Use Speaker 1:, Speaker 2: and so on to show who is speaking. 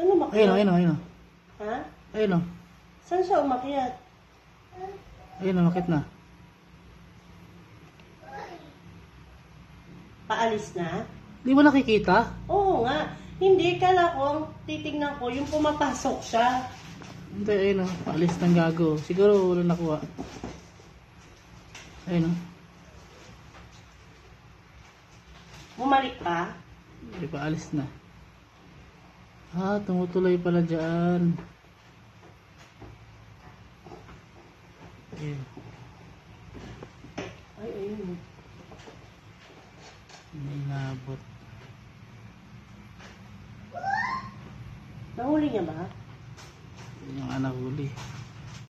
Speaker 1: Saan umakyat?
Speaker 2: Ayun o, ayun o, ayun o.
Speaker 1: Ha?
Speaker 2: Ayun o.
Speaker 1: Saan siya umakyat?
Speaker 2: Ayun o, makit na.
Speaker 1: Paalis na?
Speaker 2: Di mo nakikita?
Speaker 1: Oo nga. Hindi, kala ko, ang titignan ko, yung pumapasok siya.
Speaker 2: Hindi, ayun o. Paalis ng gago. Siguro wala nakuha. Ayun o.
Speaker 1: Bumalik pa?
Speaker 2: Hindi, paalis na. Ah, tumutuloy pala dyan. Ayun.
Speaker 1: Ay, ayun.
Speaker 2: May nabot.
Speaker 1: Nahuli niya ba?
Speaker 2: Yung anak huli.